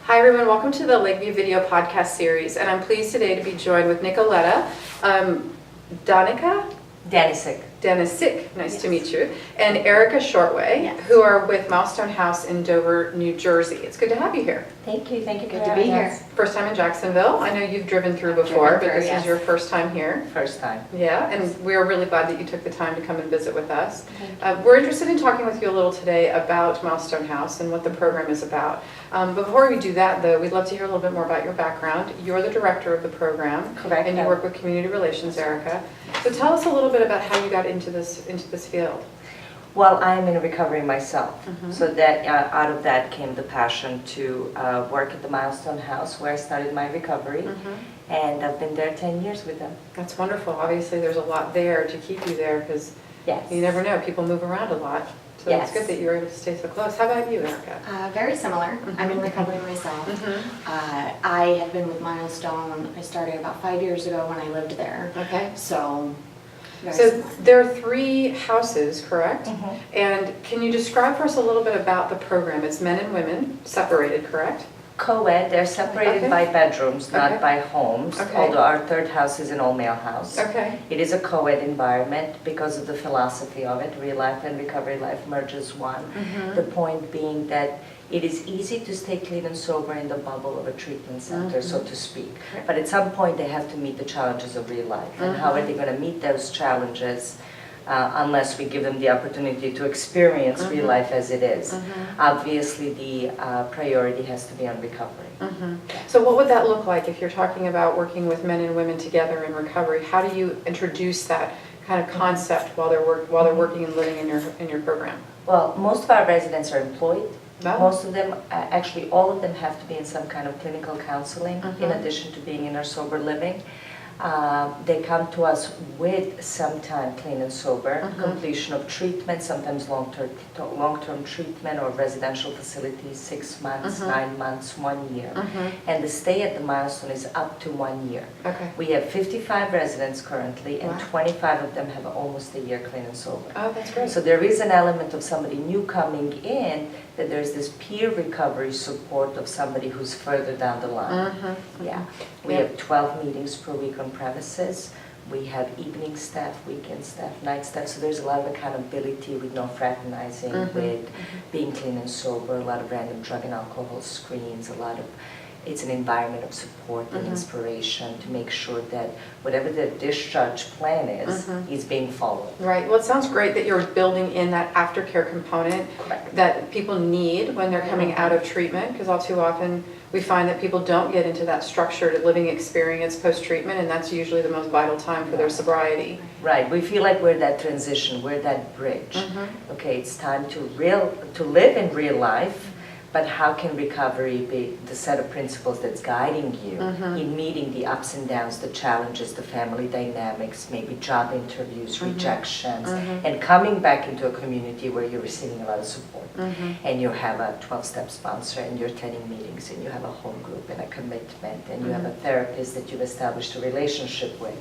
Hi everyone, welcome to the Lakeview video podcast series, and I'm pleased today to be joined with Nikoleta, Danicic, nice to meet you, and Erika Shortway, who are with Milestone House in Dover, New Jersey. It's good to have you here. Thank you Good to be here. First time in Jacksonville. I know you've driven through before, but this is your first time here. First time. Yeah, and we're really glad that you took the time to come and visit with us. We're interested in talking with you a little today about Milestone House and what the program is about. Before we do that, though, we'd love to hear a little bit more about your background. You're the director of the program. Correct. And you work with community relations, Erika. So tell us a little bit about how you got into this field. Well, I'm in recovery myself, so that out of that came the passion to work at the Milestone House, where I started my recovery, and I've been there 10 years with them. That's wonderful. Obviously, there's a lot there to keep you there because you never know. People move around a lot. So it's good that you were able to stay so close. How about you, Erika? Very similar. I'm in recovery myself. I have been with Milestone. I started about 5 years ago when I lived there. Okay. So there are 3 houses, correct? And can you describe for us a little bit about the program? It's men and women, separated, correct? Co-ed, they're separated by bedrooms, not by homes, although our third house is an all-male house. It is a co-ed environment because of the philosophy of it. Real life and recovery life merges one. The point being that it is easy to stay clean and sober in the bubble of a treatment center, so to speak. But at some point they have to meet the challenges of real life. And how are they going to meet those challenges unless we give them the opportunity to experience real life as it is? Obviously the priority has to be on recovery. So what would that look like if you're talking about working with men and women together in recovery? How do you introduce that kind of concept while they're working and living in your program? Well, most of our residents are employed. Most of them, actually all of them, have to be in some kind of clinical counseling in addition to being in our sober living. They come to us with some time clean and sober, completion of treatment, sometimes long-term treatment or residential facilities, 6 months, 9 months, 1 year. And the stay at the Milestone is up to 1 year. We have 55 residents currently, and 25 of them have almost a year clean and sober. Oh, that's great. So there is an element of somebody new coming in, that there's this peer recovery support of somebody who's further down the line. We have 12 meetings per week on premises. We have evening staff, weekend staff, night staff, so there's a lot of accountability with no fraternizing, with being clean and sober, a lot of random drug and alcohol screens, it's an environment of support and inspiration to make sure that whatever the discharge plan is being followed. Right. Well, it sounds great that you're building in that aftercare component that people need when they're coming out of treatment, because all too often we find that people don't get into that structured living experience post-treatment, and that's usually the most vital time for their sobriety. Right. We feel like we're that transition, we're that bridge. Okay, it's time to live in real life. But how can recovery be the set of principles that's guiding you in meeting the ups and downs, the challenges, the family dynamics, maybe job interviews, rejections, and coming back into a community where you're receiving a lot of support. And you have a 12-step sponsor, and you're attending meetings, and you have a home group and a commitment, and you have a therapist that you've established a relationship with,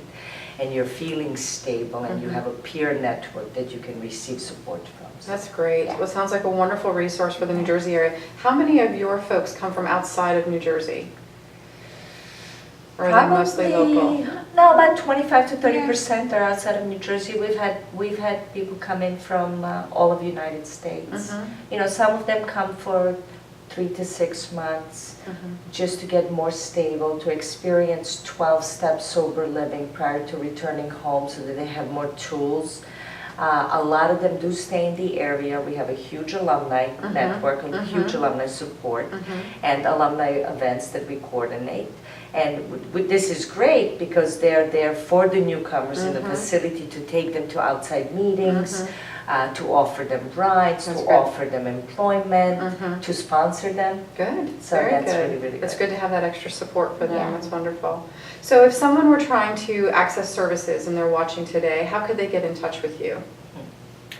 and you're feeling stable, and you have a peer network that you can receive support from. So that's great. Well, it sounds like a wonderful resource for the New Jersey area. How many of your folks come from outside of New Jersey? Or are they mostly local? No, about 25 to 30% are outside of New Jersey. We've had people come in from all of the United States. You know, some of them come for 3 to 6 months just to get more stable, to experience 12-step sober living prior to returning home so that they have more tools. A lot of them do stay in the area. We have a huge alumni network, a huge alumni support, and alumni events that we coordinate. And this is great because they're there for the newcomers in the facility, to take them to outside meetings, to offer them rides, offer them employment, to sponsor them. Good. So Very that's good. really, really good. It's good to have that extra support for them. That's wonderful. So if someone were trying to access services and they're watching today, how could they get in touch with you?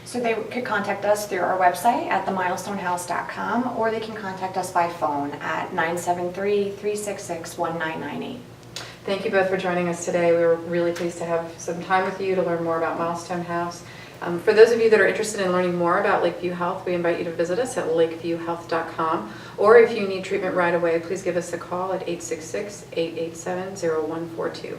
So they could contact us through our website at themilestonehouse.com, or they can contact us by phone at 973-366-1998. Thank you both for joining us today. We were really pleased to have some time with you to learn more about Milestone House For those of you that are interested in learning more about Lakeview Health, we invite you to visit us at lakeviewhealth.com. Or if you need treatment right away, please give us a call at 866-887-0142.